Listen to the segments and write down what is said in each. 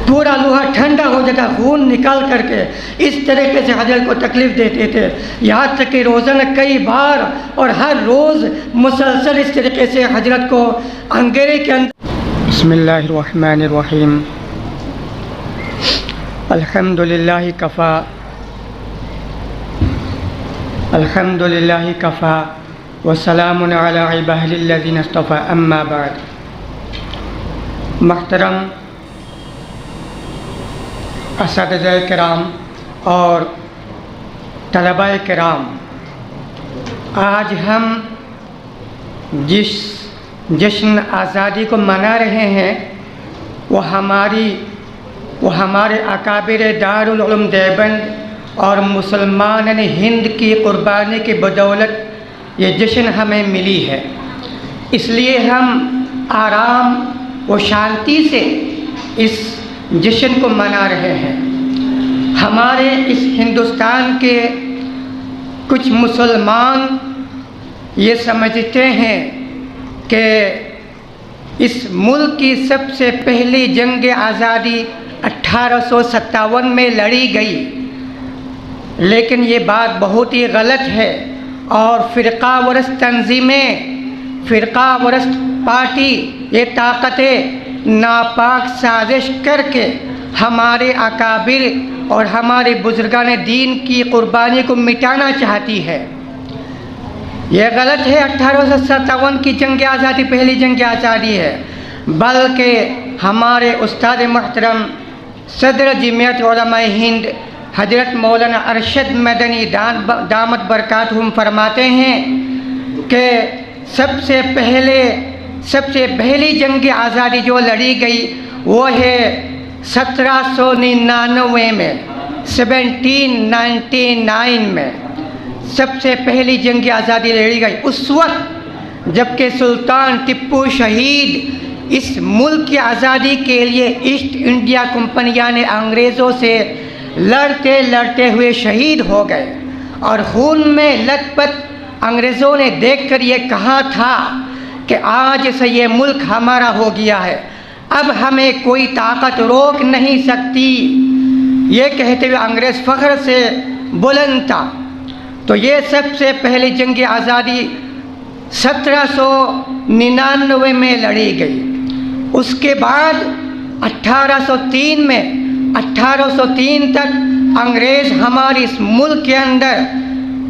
पूरा लोहा ठंडा हो जाता, खून निकाल करके इस तरीके से हजरत को तकलीफ़ देते थे। यहाँ तक कि रोज़ाना कई बार और हर रोज़ मुसलसल इस तरीके से हजरत को अंधेरे के अंदर। बिस्मिल्लाहिर्रहमानिर्रहीम। अल्हम्दुलिल्लाहि कफ़ा, अल्हम्दुलिल्लाहि कफ़ा व सलामुन अला इबादिल्लज़ीना इस्तफ़ा, अम्मा बाद। महतरम असातिज़ा किराम और तलबा किराम, आज हम जिस जश्न आज़ादी को मना रहे हैं वो हमारे अकाबिर दारुल उलूम देवबंद और मुसलमान हिंद की कुर्बानी की बदौलत ये जश्न हमें मिली है। इसलिए हम आराम व शांति से इस जश्न को मना रहे हैं। हमारे इस हिंदुस्तान के कुछ मुसलमान ये समझते हैं कि इस मुल्क की सबसे पहली जंग आज़ादी 1857 में लड़ी गई, लेकिन ये बात बहुत ही गलत है। और फ़िरका वरस्त तंजीमें, फ़िरका वरस्त पार्टी, ये ताकतें नापाक साजिश करके हमारे अकाबिर और हमारे बुजुर्गान दीन की कुर्बानी को मिटाना चाहती है। यह गलत है। 1857 की जंग आज़ादी पहली जंग आज़ादी है, बल्कि हमारे उस्ताद महतरम सदर जमीयत उलमाए हिंद हजरत मौलाना अरशद मदनी दामत बरकातहुम फरमाते हैं कि सबसे पहली जंग आज़ादी जो लड़ी गई वो है 1799 में, 1799 में सबसे पहली जंग आज़ादी लड़ी गई। उस वक्त जबकि सुल्तान टिप्पू शहीद इस मुल्क की आज़ादी के लिए ईस्ट इंडिया कंपनियां ने अंग्रेज़ों से लड़ते लड़ते हुए शहीद हो गए और खून में लथपथ अंग्रेज़ों ने देखकर ये कहा था कि आज से ये मुल्क हमारा हो गया है, अब हमें कोई ताकत रोक नहीं सकती। ये कहते हुए अंग्रेज़ फ़ख्र से बुलंद था। तो ये सबसे पहली जंग आज़ादी 1799 में लड़ी गई। उसके बाद 1803 तक अंग्रेज़ हमारे इस मुल्क के अंदर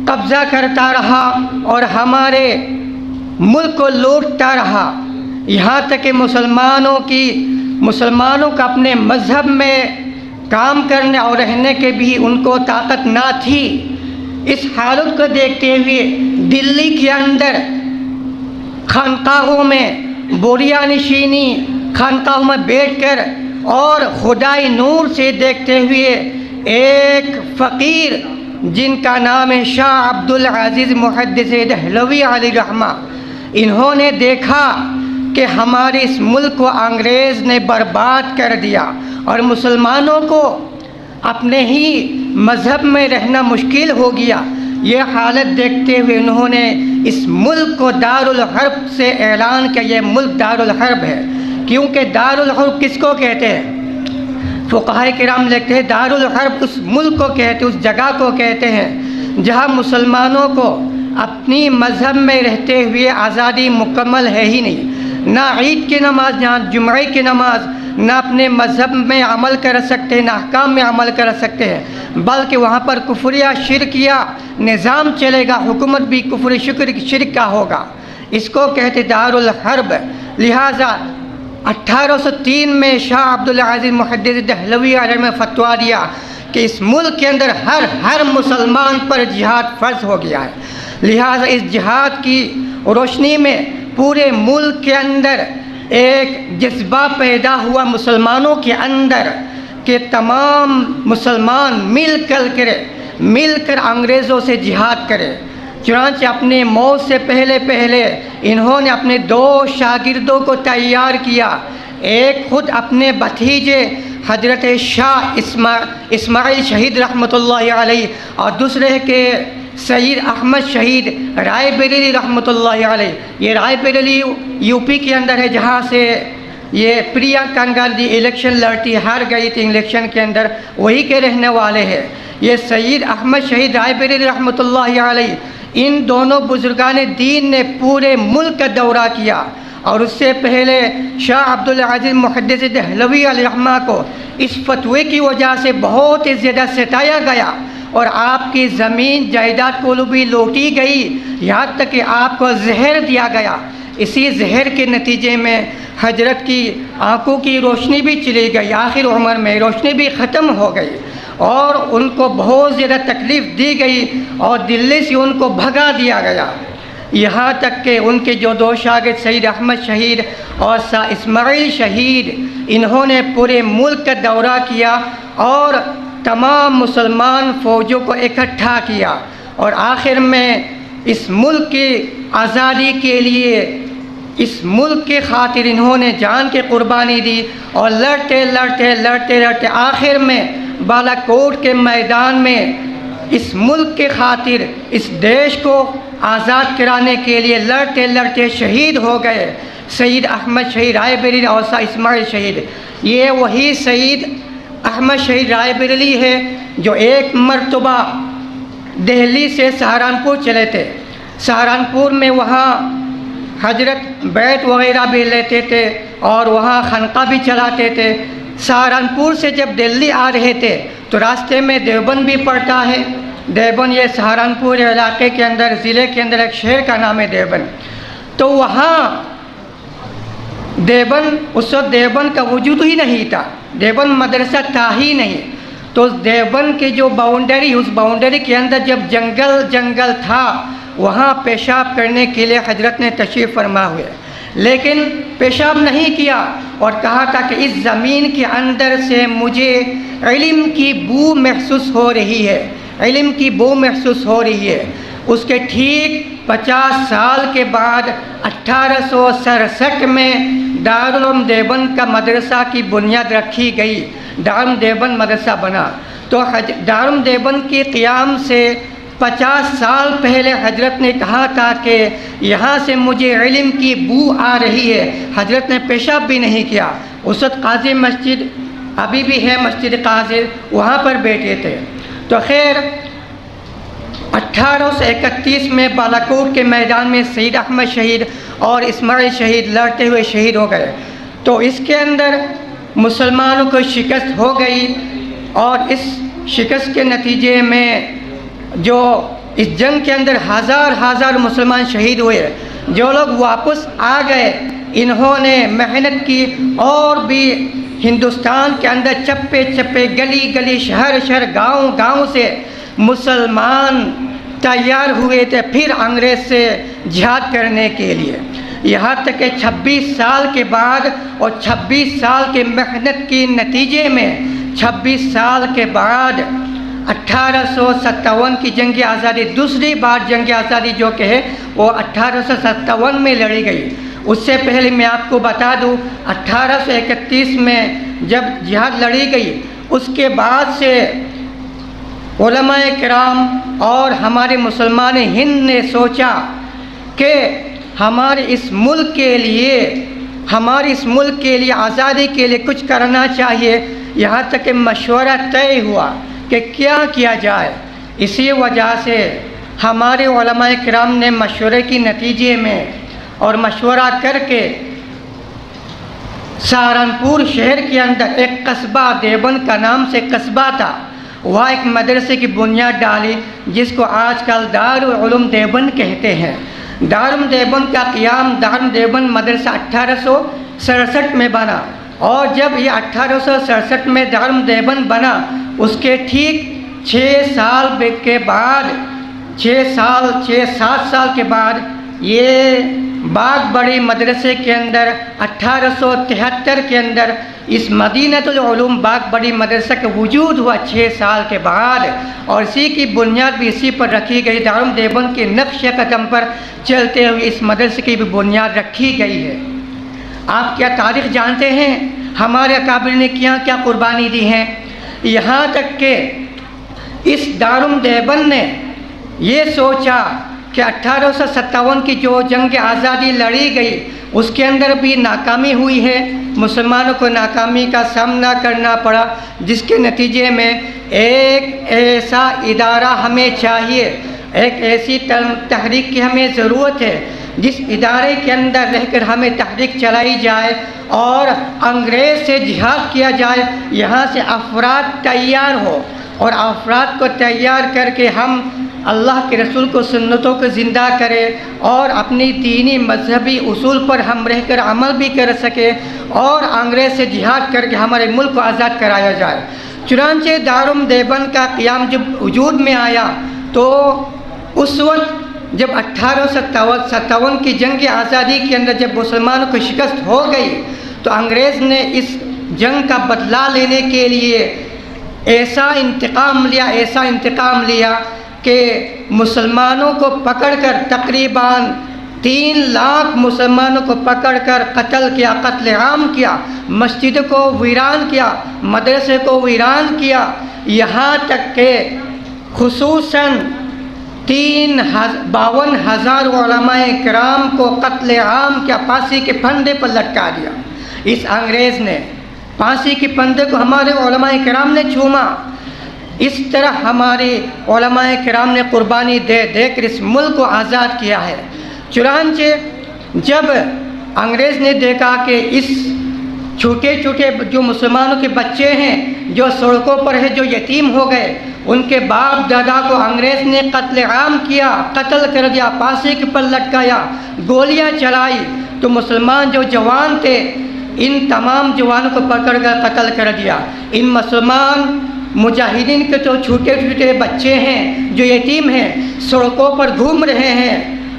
कब्ज़ा करता रहा और हमारे मुल्क को लूटता रहा। यहाँ तक कि मुसलमानों का अपने मज़हब में काम करने और रहने के भी उनको ताकत ना थी। इस हालत को देखते हुए दिल्ली के अंदर खानकाहों में बोरिया नशीनी, खानकाहों में बैठकर और खुदाई नूर से देखते हुए एक फ़कीर जिनका नाम है शाह अब्दुल अज़ीज़ मुहद्दिस दहलवी अलैहिर्रहमा, इन्होंने देखा कि हमारे इस मुल्क को अंग्रेज़ ने बर्बाद कर दिया और मुसलमानों को अपने ही मज़हब में रहना मुश्किल हो गया। ये हालत देखते हुए उन्होंने इस मुल्क को दारुल हर्ब से ऐलान किया, ये मुल्क दारुल हर्ब है। क्योंकि दारुल हर्ब किसको कहते हैं? फ़ुक़हा किराम लिखते हैं दारुल हर्ब उस मुल्क को कहते हैं, उस जगह को कहते हैं जहाँ मुसलमानों को अपनी मज़हब में रहते हुए आज़ादी मुकम्मल है ही नहीं, ना ईद की नमाज, ना जुम्मे की नमाज, ना अपने मज़हब में अमल कर सकते हैं, ना अहकाम में अमल कर सकते हैं, बल्कि वहाँ पर कुफ्रिया शिरकिया निज़ाम चलेगा, हुकूमत भी कुफ्र शिरक का होगा। इसको कहते दारुल हर्ब। लिहाजा 1803 में शाह अब्दुल अज़ीज़ मुहद्दिस दहलवी अलैहि में फतवा दिया कि इस मुल्क के अंदर हर मुसलमान पर जिहाद फ़र्ज़ हो गया है। लिहाजा इस जिहाद की रोशनी में पूरे मुल्क के अंदर एक जज्बा पैदा हुआ मुसलमानों के अंदर कि तमाम मुसलमान मिलकर अंग्रेज़ों से जिहाद करें। चुनांचे अपने मौत से पहले इन्होंने अपने 2 शागिर्दों को तैयार किया। एक खुद अपने भतीजे हजरत शाह इस्माइल शहीद रहमतुल्लाहि अलैहि और दूसरे के सईद अहमद शहीद रायबरेली रहमतुल्लाहि अलैहि। ये रायबरेली यूपी के अंदर है, जहाँ से ये प्रियंका गांधी इलेक्शन लड़ती, हार गई थी इलेक्शन के अंदर, वही के रहने वाले हैं। ये सैयद अहमद शहीद रायबरेली रहमतुल्लाहि अलैह, इन दोनों बुजुर्गान दीन ने पूरे मुल्क का दौरा किया। और उससे पहले शाह अब्दुल अजीज़ मुहद्दिस दहलवी अलैहिर्रहमा को इस फतवे की वजह से बहुत ही ज़्यादा सताया गया और आपकी ज़मीन जायदाद को भी लूटी गई, यहाँ तक कि आपको जहर दिया गया। इसी जहर के नतीजे में हजरत की आंखों की रोशनी भी चली गई, आखिर उम्र में रोशनी भी ख़त्म हो गई और उनको बहुत ज़्यादा तकलीफ़ दी गई और दिल्ली से उनको भगा दिया गया। यहाँ तक कि उनके जो दो शागिर्द सईद अहमद शहीद और शाह इस्माइल शहीद, इन्होंने पूरे मुल्क का दौरा किया और तमाम मुसलमान फ़ौजों को इकट्ठा किया और आखिर में इस मुल्क की आज़ादी के लिए, इस मुल्क के खातिर इन्होंने जान की कुर्बानी दी और लड़ते लड़ते लड़ते लड़ते आखिर में बालाकोट के मैदान में इस मुल्क के खातिर, इस देश को आज़ाद कराने के लिए लड़ते लड़ते शहीद हो गए सईद अहमद शहीद रायबरेली और शाह इस्माइल शहीद। ये वही सईद अहमद शहीद रायबरेली है जो एक मरतबा दिल्ली से सहारनपुर चले थे। सहारनपुर में वहाँ हजरत बैत वगैरह भी लेते थे और वहाँ खनका भी चलाते थे। सहारनपुर से जब दिल्ली आ रहे थे तो रास्ते में देवबंद भी पड़ता है। देवबंद ये सहारनपुर इलाके के अंदर, ज़िले के अंदर एक शहर का नाम है देवबंद। तो वहाँ देवबंद, उस वक्त देवबंद का वजूद ही नहीं था, देवबंद मदरसा था ही नहीं। तो देवबंद की जो बाउंड्री, उस बाउंड्री के अंदर जब जंगल था, वहाँ पेशाब करने के लिए हजरत ने तशरीफ़ फरमा हुए, लेकिन पेशाब नहीं किया और कहा था कि इस ज़मीन के अंदर से मुझे इल्म की बू महसूस हो रही है, इल्म की बू महसूस हो रही है। उसके ठीक 50 साल के बाद 1867 में दारुल उलूम देवबंद का मदरसा की बुनियाद रखी गई, दारुल उलूम देवबंद मदरसा बना। तो दारुल उलूम देवबंद के क़याम से 50 साल पहले हजरत ने कहा था कि यहाँ से मुझे इल्म की बू आ रही है। हजरत ने पेशाब भी नहीं किया। उस वक्त काजी मस्जिद अभी भी है, मस्जिद काजी, वहाँ पर बैठे थे। तो खैर 1831 में बालाकोट के मैदान में सईद अहमद शहीद और इस्माइल शहीद लड़ते हुए शहीद हो गए। तो इसके अंदर मुसलमानों को शिकस्त हो गई और इस शिकस्त के नतीजे में जो इस जंग के अंदर हज़ार मुसलमान शहीद हुए। जो लोग वापस आ गए, इन्होंने मेहनत की और भी हिंदुस्तान के अंदर चप्पे चप्पे, गली गली, शहर शहर, गांव गांव से मुसलमान तैयार हुए थे फिर अंग्रेज़ से जिहाद करने के लिए। यहाँ तक कि 26 साल के बाद और 26 साल के मेहनत के नतीजे में 26 साल के बाद 1857 की जंग आज़ादी, दूसरी बार जंग आज़ादी जो कि है वो 1857 में लड़ी गई। उससे पहले मैं आपको बता दूं 1831 में जब जिहाद लड़ी गई, उसके बाद से उलमाए किराम और हमारे मुसलमान हिंद ने सोचा कि हमारे इस मुल्क के लिए, हमारे इस मुल्क के लिए, आज़ादी के लिए कुछ करना चाहिए। यहाँ तक कि मशवरा तय हुआ कि क्या किया जाए। इसी वजह से हमारे उलमाए किराम ने मशवरे के नतीजे में और मशवरा करके सहारनपुर शहर के अंदर एक कस्बा, देवबंद का नाम से कस्बा था, वहाँ एक मदरसे की बुनियाद डाली जिसको आजकल दारुल उलूम देवबंद कहते हैं। दारुल उलूम देवबंद का क़याम, दारुल उलूम देवबंद मदरसा 1867 में बना और जब ये 1867 में दारुल उलूम देवबंद बना, उसके ठीक 6 साल के बाद, 6-7 साल के बाद ये बाग बड़ी मदरसे के अंदर 1873 के अंदर इस मदीनतुल उलूम बाग बड़ी मदरसा का वजूद हुआ 6 साल के बाद और इसी की बुनियाद भी इसी पर रखी गई। दारुल उलूम देवबंद के नक्श कदम पर चलते हुए इस मदरसे की भी बुनियाद रखी गई है। आप क्या तारीख़ जानते हैं? हमारे अकाबिर ने क्या क्या कुर्बानी दी है। यहाँ तक कि इस दारुल उलूम देवबंद ने ये सोचा कि 1857 की जो जंग आज़ादी लड़ी गई उसके अंदर भी नाकामी हुई है, मुसलमानों को नाकामी का सामना करना पड़ा, जिसके नतीजे में एक ऐसा इदारा हमें चाहिए, एक ऐसी तहरीक की हमें ज़रूरत है जिस इदारे के अंदर रहकर हमें तहरीक चलाई जाए और अंग्रेज़ से जिहाद किया जाए। यहाँ से अफराद तैयार हो और अफराद को तैयार करके हम अल्लाह के रसूल को सुन्नतों को ज़िंदा करें और अपनी दीनी मजहबी उसूल पर हम रहकर अमल भी कर सकें और अंग्रेज़ से जिहाद करके हमारे मुल्क को आज़ाद कराया जाए। चुनांचे दारुल देवबंद का क़याम जब वजूद में आया तो उस वक्त जब 1857 की जंग आज़ादी के अंदर जब मुसलमानों को शिकस्त हो गई तो अंग्रेज़ ने इस जंग का बदला लेने के लिए ऐसा इंतकाम लिया कि मुसलमानों को पकड़कर तकरीबन 3 लाख मुसलमानों को पकड़कर कत्ल आम किया, मस्जिद को वीरान किया, मदरसे को वीरान किया, यहाँ तक के खुसूसन 52,000 उलमाए किराम को कत्ल आम किया, फांसी के फंदे पर लटका दिया। इस अंग्रेज़ ने फांसी के फंदे को हमारे उलमाए किराम ने चूमा। इस तरह हमारे उलमाए किराम ने कुर्बानी दे देकर इस मुल्क को आज़ाद किया है। चुनांचे जब अंग्रेज़ ने देखा कि इस छोटे छोटे जो मुसलमानों के बच्चे हैं जो सड़कों पर है, जो यतीम हो गए, उनके बाप दादा को अंग्रेज़ ने कत्ल आम किया, कत्ल कर दिया, फांसी के पर लटकाया, गोलियां चलाई, तो मुसलमान जो जवान थे इन तमाम जवानों को पकड़कर कत्ल कर दिया। इन मुसलमान मुजाहिदीन के तो छोटे छोटे बच्चे हैं जो यतीम हैं, सड़कों पर घूम रहे हैं।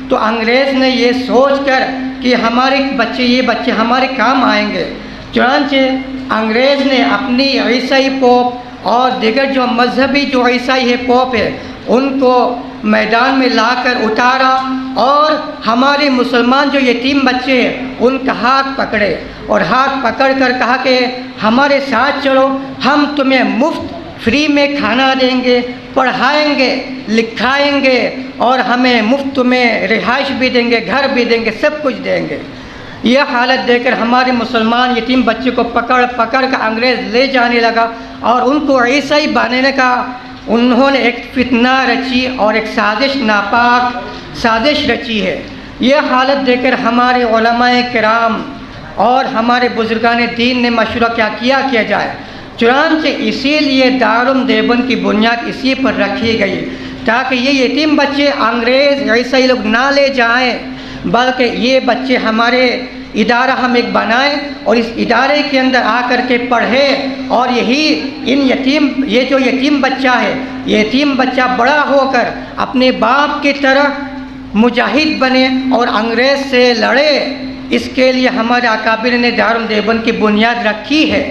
तो अंग्रेज़ ने ये सोचकर कि हमारे ये बच्चे हमारे काम आएंगे, चुनांचे अंग्रेज़ ने अपनी ईसाई पोप और दीगर जो मजहबी जो ईसाई है पोप है उनको मैदान में लाकर उतारा और हमारे मुसलमान जो यतीम बच्चे हैं उनका हाथ पकड़े और हाथ पकड़कर कहा कि हमारे साथ चलो, हम तुम्हें मुफ्त फ्री में खाना देंगे, पढ़ाएंगे, लिखाएंगे और हमें मुफ्त में रिहाइश भी देंगे, घर भी देंगे, सब कुछ देंगे। यह हालत देखकर हमारे मुसलमान यतीम बच्चे को पकड़ कर अंग्रेज़ ले जाने लगा और उनको ईसाई बनाने का उन्होंने एक फितना रची और एक नापाक साजिश रची है। यह हालत देखकर हमारे उलमाए किराम और हमारे बुजुर्गान दीन ने मशवरा क्या किया जाए। चुनांचे इसीलिए दारुल देवबंद की बुनियाद इसी पर रखी गई ताकि ये यतीम बच्चे अंग्रेज़ ईसाई लोग ना ले जाएं, बल्कि ये बच्चे हमारे इदारा हम एक बनाएं और इस इदारे के अंदर आकर के पढ़े और ये जो यतीम बच्चा है, यतीम बच्चा बड़ा होकर अपने बाप की तरह मुजाहिद बने और अंग्रेज़ से लड़े। इसके लिए हमारे अकाबिर ने दारुल देवबंद की बुनियाद रखी है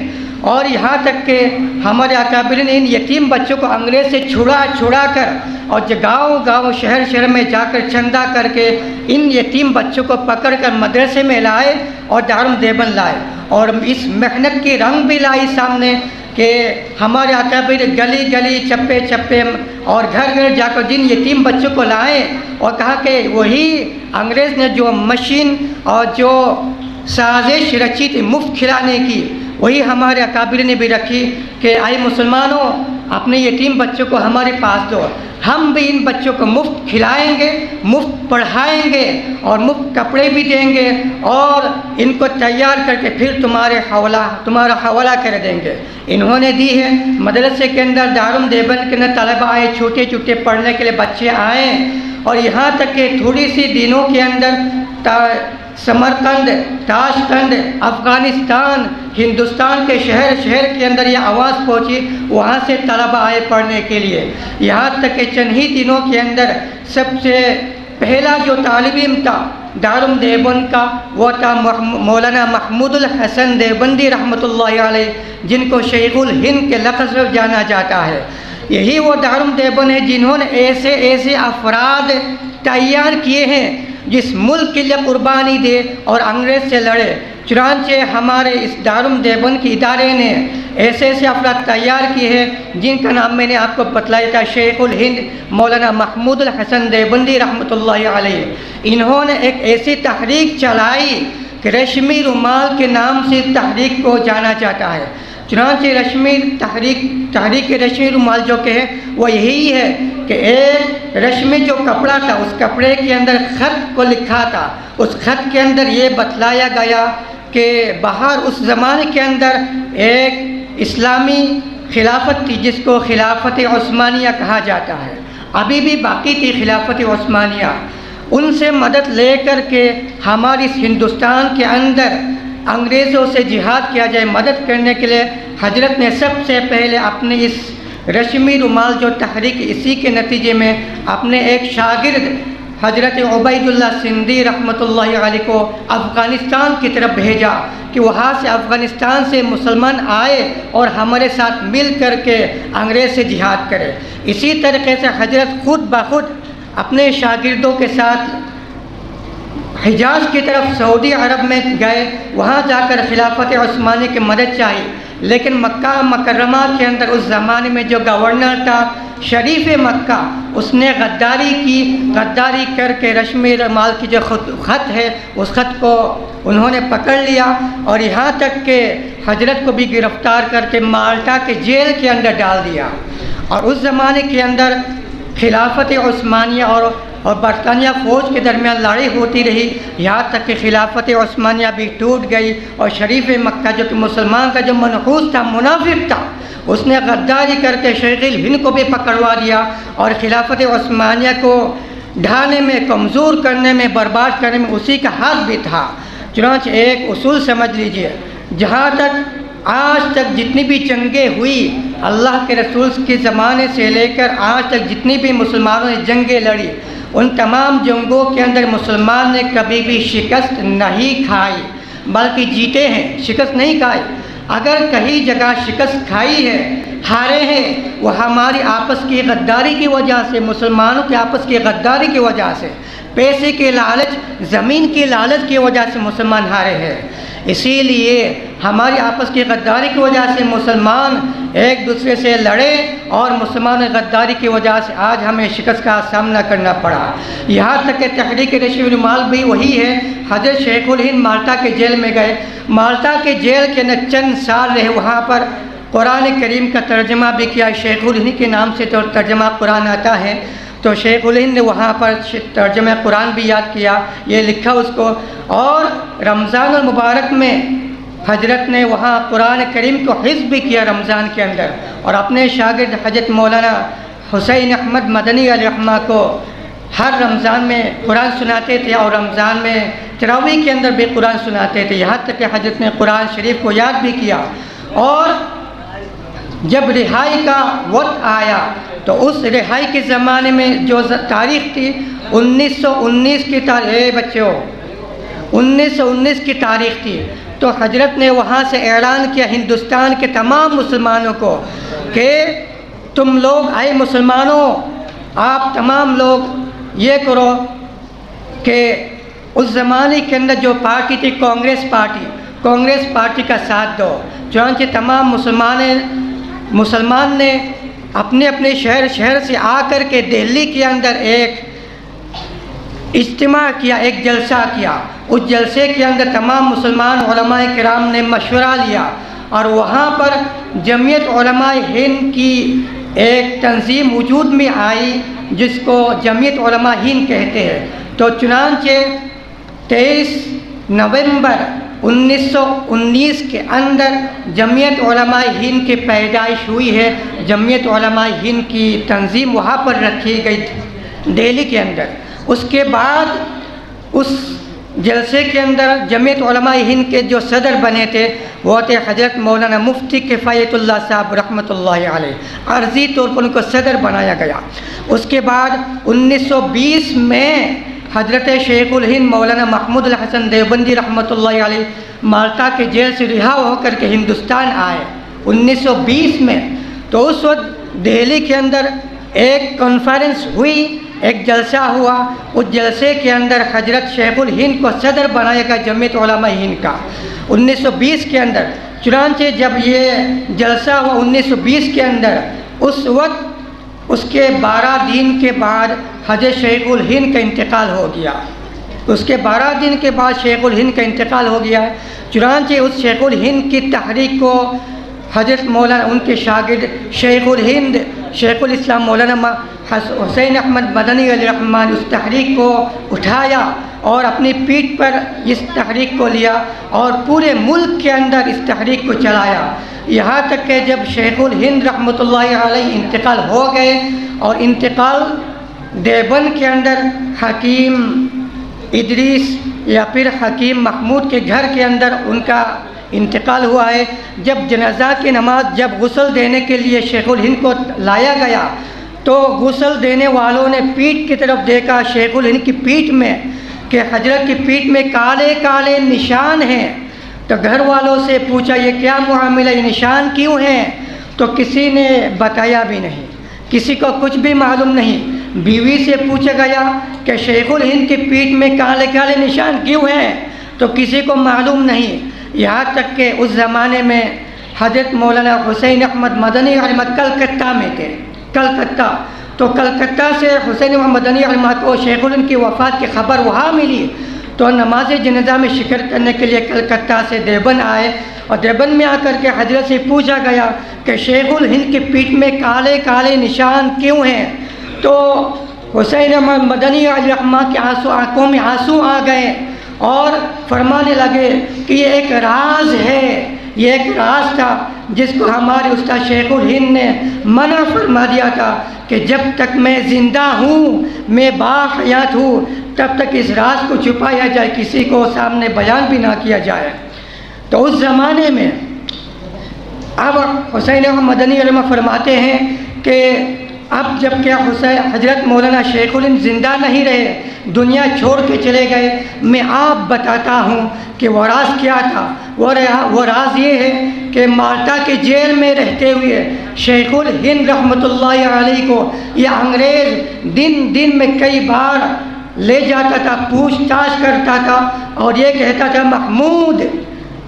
और यहाँ तक कि हमारे अकाबिर ने इन यतीम बच्चों को अंग्रेज़ से छुड़ा कर और गाँव शहर में जाकर चंदा करके इन यतीम बच्चों को पकड़कर मदरसे में लाए और दारुल देवबंद लाए और इस मेहनत की रंग भी लाई सामने कि हमारे अकाबिर गली चप्पे और घर जाकर जिन यतीम बच्चों को लाए और कहा कि वही अंग्रेज़ ने जो मशीन और जो साजिश रची थी मुफ्त खिलाने की, वही हमारे अकाबिर ने भी रखी कि आए मुसलमानों अपने यतीम बच्चों को हमारे पास दो, हम भी इन बच्चों को मुफ्त खिलाएंगे, मुफ्त पढ़ाएंगे और मुफ्त कपड़े भी देंगे और इनको तैयार करके फिर तुम्हारा हवाला कर देंगे। इन्होंने दी है। मदरसे के अंदर दारुल देवबंद के अंदर तलबा आए, छोटे छोटे पढ़ने के लिए बच्चे आए और यहाँ तक कि थोड़ी सी दिनों के अंदर समरकंद, ताशकंद, अफ़गानिस्तान, हिंदुस्तान के शहर के अंदर यह आवाज़ पहुँची, वहाँ से तलबा आए पढ़ने के लिए। यहाँ तक कि चंद ही दिनों के अंदर सबसे पहला जो तालिब इल्म था दारुल देवबंद का वो था मौलाना महमूदुल हसन देवबंदी रहमतुल्लाहि अलैह, जिनको शेखुल हिंद के लक़ब से जाना जाता है। यही वो दारुल देवबंद है जिन्होंने ऐसे अफराद तैयार किए हैं जिस मुल्क के लिए कुर्बानी दे और अंग्रेज़ से लड़े। चुनांचे हमारे इस दारुल देवबंद के इदारे ने ऐसे ऐसे अफराद तैयार किए हैं जिनका नाम मैंने आपको बतलाया था, शेखुल हिंद मौलाना महमूदुल हसन देवबंदी रहमतुल्लाहि अलैह। इन्होंने एक ऐसी तहरीक चलाई कि रेशमी रुमाल के नाम से तहरीक को जाना जाता है। चुनांचे तहरीक रेशमी रुमाल जो कि है वो यही है कि एक रेशमी जो कपड़ा था उस कपड़े के अंदर ख़त को लिखा था, उस ख़त के अंदर ये बतलाया गया कि बाहर उस ज़माने के अंदर एक इस्लामी खिलाफत थी जिसको खिलाफत उस्मानिया कहा जाता है, अभी भी बाकी थी खिलाफत उस्मानिया। उनसे मदद लेकर के हमारे इस हिंदुस्तान के अंदर अंग्रेज़ों से जिहाद किया जाए, मदद करने के लिए हजरत ने सबसे पहले अपने इस रेशमी रुमाल जो तहरीक, इसी के नतीजे में अपने एक शागिर्द हजरत उबैदुल्लाह सिंधी रहमतुल्लाहि अलैह को अफ़गानिस्तान की तरफ भेजा कि वहाँ से अफ़गानिस्तान से मुसलमान आए और हमारे साथ मिल कर के अंग्रेज़ से जिहाद करे। इसी तरीके से हजरत खुद ब खुद अपने शागिर्दों के साथ हिजाज की तरफ सऊदी अरब में गए, वहाँ जाकर खिलाफत उस्मानी की मदद चाहिए। लेकिन मक्का मुकर्रमा के अंदर उस ज़माने में जो गवर्नर था शरीफ मक्का, उसने गद्दारी करके रेशमी रुमाल की जो ख़त है उस ख़त को उन्होंने पकड़ लिया और यहाँ तक के हजरत को भी गिरफ़्तार करके माल्टा के जेल के अंदर डाल दिया। और उस ज़माने के अंदर खिलाफत उस्मानिया और बरतानिया फ़ौज के दरमियान लड़ाई होती रही, यहाँ तक कि खिलाफत उस्मानिया भी टूट गई और शरीफ मक्का जो कि मुसलमान का जो मनहूस था, मुनाफिक था, उसने गद्दारी करके शेखुल हिंद को भी पकड़वा दिया और खिलाफत उस्मानिया को ढाने में, कमज़ोर करने में, बर्बाद करने में उसी का हाथ भी था। चुनांचे एक उसूल समझ लीजिए, जहाँ तक आज तक जितनी भी जंगें हुई अल्लाह के रसूल के ज़माने से लेकर आज तक जितनी भी मुसलमानों ने जंगें लड़ी, उन तमाम जंगों के अंदर मुसलमान ने कभी भी शिकस्त नहीं खाई, बल्कि जीते हैं, शिकस्त नहीं खाई। अगर कहीं जगह शिकस्त खाई है, हारे हैं, वो हमारी आपस की गद्दारी की वजह से, मुसलमानों के आपस की गद्दारी की वजह से, पैसे के लालच, ज़मीन के लालच की वजह से मुसलमान हारे हैं। इसीलिए हमारी आपस की गद्दारी की वजह से मुसलमान एक दूसरे से लड़े और मुसलमान गद्दारी की वजह से आज हमें शिकस्त का सामना करना पड़ा। यहाँ तक कि तहरीक रेशमी रुमाल भी वही है। हजरत शेखुल हिंद माल्टा के जेल में गए, माल्टा के जेल के न चंद साल रहे, वहाँ पर कुरान करीम का तर्जमा भी किया। शेखुल हिंद के नाम से तो तर्जमा कुरान आता है, तो शेखुल हिंद ने वहाँ पर तर्जमा कुरान भी याद किया, ये लिखा उसको। और रमज़ान मुबारक में हजरत ने वहाँ कुरान करीम को हिफ्ज़ भी किया रमज़ान के अंदर, और अपने शागिर्द हजरत मौलाना हुसैन अहमद मदनी अलैहिर्रहमा को हर रमज़ान में कुरान सुनाते थे और रमज़ान में तरावीह के अंदर भी कुरान सुनाते थे। यहाँ तक कि हजरत ने कुरान शरीफ को याद भी किया। और जब रिहाई का वक्त आया तो उस रिहाई के ज़माने में जो तारीख़ थी 1919 की तारीख़, बच्चों 1919 की तारीख़ थी, तो हजरत ने वहाँ से ऐलान किया हिंदुस्तान के तमाम मुसलमानों को कि तुम लोग आए मुसलमानों, आप तमाम लोग ये करो कि उस ज़माने के अंदर जो पार्टी थी कांग्रेस पार्टी का साथ दो। चुनांचे तमाम मुसलमान ने अपने अपने शहर से आकर के दिल्ली के अंदर एक इज्तिमा किया, एक जलसा किया। उस जलसे के अंदर तमाम मुसलमान उलमाए किराम ने मशवरा लिया और वहाँ पर जमीयत उलमाए हिंद की एक तंजीम वजूद में आई जिसको जमीयत उलमाए हिंद कहते हैं। तो चुनांचे 23 नवंबर 1919 के अंदर जमीयत उलमाए हिंद की पैदाइश हुई है। जमीयत उलमाए हिंद की तंजीम वहाँ पर रखी गई दिल्ली के अंदर। उसके बाद उस जलसे के अंदर जमीयत उलमाए हिंद के जो सदर बने थे वो थे हजरत मौलाना मुफ्ती किफ़ायतुल्लाह साहब रहमतुल्लाहि अलैह, अर्जी तौर पर उनको सदर बनाया गया। उसके बाद 1920 में हजरत शेखुल हिंद मौलाना महमूदुल हसन देवबंदी रहमतुल्लाहि अलैह माल्टा के जेल से रिहा होकर के हिंदुस्तान आए 1920 में। तो उस वक्त दिल्ली के अंदर एक कॉन्फ्रेंस हुई एक जलसा हुआ। उस जलसे के अंदर हजरत शेखुल हिंद को सदर बनाया गया जमीयत उलमा हिंद का 1920 के अंदर। चुनांचे जब ये जलसा हुआ 1920 के अंदर, उस वक्त उसके 12 दिन के बाद हजरत शेखुल हिंद का इंतकाल हो गया। उसके 12 दिन के बाद शेखुल हिंद का इंतकाल हो गया। चुनांचे उस शेखुल हिंद की तहरीक को हजरत मौलाना उनके शागिर्द शेखुल हिंद शेखुल इस्लाम मौलाना हुसैन अहमद मदनी अलैहिर्रहमान उस तहरीक को उठाया और अपनी पीठ पर इस तहरीक को लिया और पूरे मुल्क के अंदर इस तहरीक को चलाया। यहाँ तक कि जब शेखुल हिंद रहमतुल्लाहि अलैहि इंतकाल हो गए और इंतकाल देवबंद के अंदर हकीम इदरीस या फिर हकीम महमूद के घर के अंदर उनका इंतकाल हुआ है। जब जनाजा की नमाज जब गुस्ल देने के लिए शेखुल हिंद को लाया गया तो गुस्ल देने वालों ने पीठ की तरफ देखा, शेखुल हिंद की पीठ में कि हजरत की पीठ में काले काले निशान हैं। तो घर वालों से पूछा ये क्या मुआमिला, ये निशान क्यों हैं? तो किसी ने बताया भी नहीं, किसी को कुछ भी मालूम नहीं। बीवी से पूछा गया कि शेखुल हिंद की पीठ में काले काले निशान क्यों हैं? तो किसी को मालूम नहीं। यहाँ तक कि उस ज़माने में हजरत मौलाना हुसैन अहमद मदनी रहमत कलकत्ता में थे, कलकत्ता। तो कलकत्ता से हुसैन अहमद मदनी रहमत को शेखुल हिंद की वफ़ात की ख़बर वहाँ मिली। तो नमाज जनाजा में शिरकत करने के लिए कलकत्ता से देवबंद आए और देवबंद में आकर के हजरत से पूछा गया कि शेखुल हिंद की पीठ में काले काले निशान क्यों हैं? तो हुसैन अहमद मदनी रहमत के आंखों में आंसू आ गए और फरमाने लगे कि ये एक राज है, ये एक राज था जिसको हमारे उस्ताद शेखुल हिंद ने मना फरमा दिया था कि जब तक मैं ज़िंदा हूँ, मैं बाहयात हूँ, तब तक इस राज को छुपाया जाए, किसी को सामने बयान भी ना किया जाए। तो उस ज़माने में अब हुसैन अहमद मदनी रहमत फरमाते हैं कि अब जब क्या हुसैन हजरत मौलाना शेखुल हिंद ज़िंदा नहीं रहे, दुनिया छोड़ के चले गए, मैं आप बताता हूँ कि वो राज क्या था। वो राज ये है कि माल्टा के जेल में रहते हुए शेखुल हिंद रहमतुल्लाहि अलैहि को यह अंग्रेज़ दिन दिन में कई बार ले जाता था, पूछताछ करता था और ये कहता था महमूद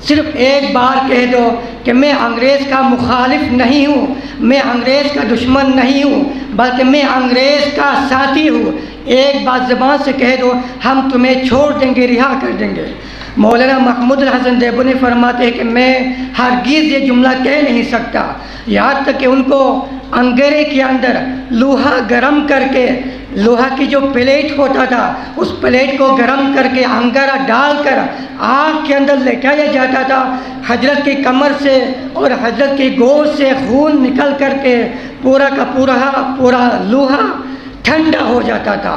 सिर्फ एक बार कह दो कि मैं अंग्रेज़ का मुखालिफ नहीं हूँ, मैं अंग्रेज़ का दुश्मन नहीं हूँ, बल्कि मैं अंग्रेज़ का साथी हूँ। एक बात ज़बान से कह दो, हम तुम्हें छोड़ देंगे, रिहा कर देंगे। मौलाना महमूद हसन देवबंदी फरमाते हैं कि मैं हरगिज़ ये जुमला कह नहीं सकता। यहाँ तक कि उनको अंगेरे के अंदर लोहा गरम करके, लोहा की जो प्लेट होता था उस प्लेट को गरम करके अंगारा डालकर आग के अंदर लेटाया जाता था। हजरत की कमर से और हजरत की गोद से खून निकल करके पूरा का पूरा लोहा ठंडा हो जाता था,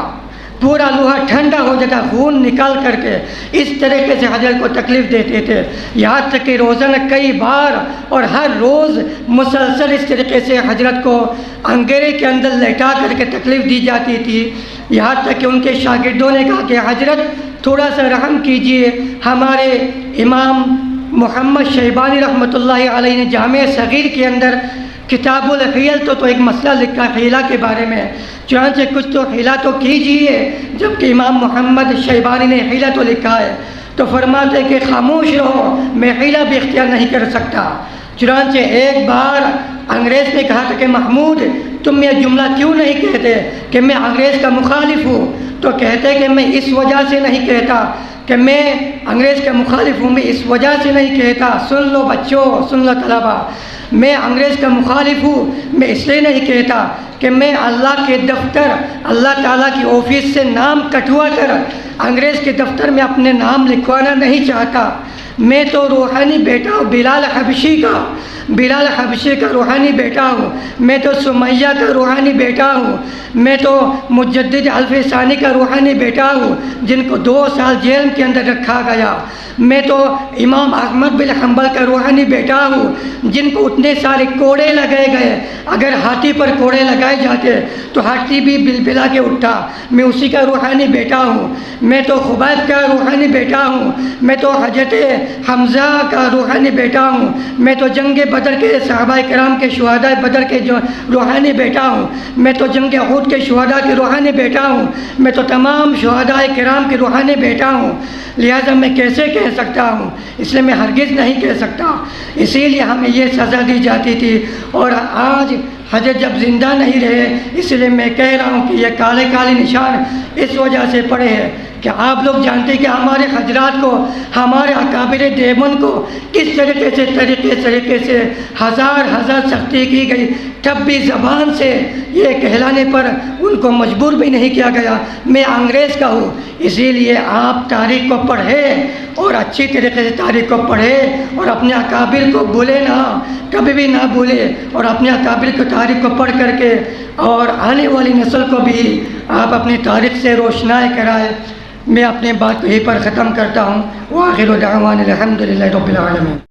पूरा लोहा ठंडा हो जाता, खून निकाल करके इस तरीके से हजरत को तकलीफ़ देते थे। यहाँ तक कि रोज़ाना कई बार और हर रोज़ मुसलसल इस तरीके से हजरत को अंगेरे के अंदर लेटा करके तकलीफ़ दी जाती थी। यहाँ तक कि उनके शागिर्दों ने कहा कि हजरत थोड़ा सा रहम कीजिए। हमारे इमाम मोहम्मद शैबानी रहमतुल्लाहि अलैहि ने जामे सगीर के अंदर किताबुल हियल तो एक मसला लिखा हिला के बारे में, चुनांचे कुछ तो हिला तो कीजिए। जबकि इमाम मोहम्मद शैबानी ने हिला तो लिखा है तो फरमाते कि खामोश रहो, मैं हिला भी इख्तियार नहीं कर सकता। चुनांचे एक बार अंग्रेज़ ने कहा था कि महमूद तुम ये जुमला क्यों नहीं कहते कि मैं अंग्रेज़ का मुखालिफ हूँ? तो कहते कि मैं इस वजह से नहीं कहता कि मैं अंग्रेज़ का मुखालिफ हूँ, मैं इस वजह से नहीं कहता। सुन लो बच्चों, सुन लो तलबा, मैं अंग्रेज़ का मुखालिफ हूँ, मैं इसलिए नहीं कहता कि मैं अल्लाह के दफ्तर, अल्लाह ताला की ऑफिस से नाम कटवा कर अंग्रेज़ के दफ्तर में अपने नाम लिखवाना नहीं चाहता। मैं तो रूहानी बेटा हूँ बिलाल हबशी का, बिलाल हबशी का रूहानी बेटा हूँ। मैं तो सुमैया का रूहानी बेटा हूँ। मैं तो मुजद्दिद अल्फ़सानी का रूहानी बेटा हूँ जिनको 2 साल जेल के अंदर रखा गया। मैं तो इमाम अहमद बिन हंबल का रूहानी बेटा हूँ जिनको उतने सारे कोड़े लगाए गए, अगर हाथी पर कोड़े लगाए जाते तो हाथी भी बिलबिला के उठा। मैं उसी का रूहानी बेटा हूँ। मैं तो खुबैब का रूहानी बेटा हूँ। मैं तो हजरत हमज़ा का रूहानी बेटा हूँ। मैं तो जंग बदर के सहाबाए किराम के शुहदाए बदर के जो रूहानी बेटा हूँ। मैं तो जंग उहद के शुहदा के रूहानी बेटा हूँ। मैं तो तमाम शुहदाए किराम के रूहानी बेटा हूँ। लिहाजा मैं कैसे कह सकता हूँ, इसलिए मैं हरगिज़ नहीं कह सकता। इसीलिए हमें ये सज़ा दी जाती थी। और आज हजरत जब ज़िंदा नहीं रहे, इसलिए मैं कह रहा हूँ कि ये काले काले निशान इस वजह से पड़े हैं कि आप लोग जानते हैं कि हमारे हजरात को, हमारे अकाबिर देवबंद को किस तरीके से हज़ार सख्ती की गई, तब भी ज़बान से ये कहलाने पर उनको मजबूर भी नहीं किया गया मैं अंग्रेज़ का हूँ। इसीलिए आप तारीख़ को पढ़े और अच्छी तरीके से तारीख़ को पढ़े और अपने अकाबिर को भूले ना, कभी भी ना भूले, और अपने अकाबिर की तारीख़ को पढ़ करके और आने वाली नस्ल को भी आप अपनी तारीख़ से रोशनाई कराए। मैं अपने बात को यहीं पर ख़त्म करता हूँ। व आखिर दावाना अल्हम्दुलिल्लाहि रब्बिल आलमीन।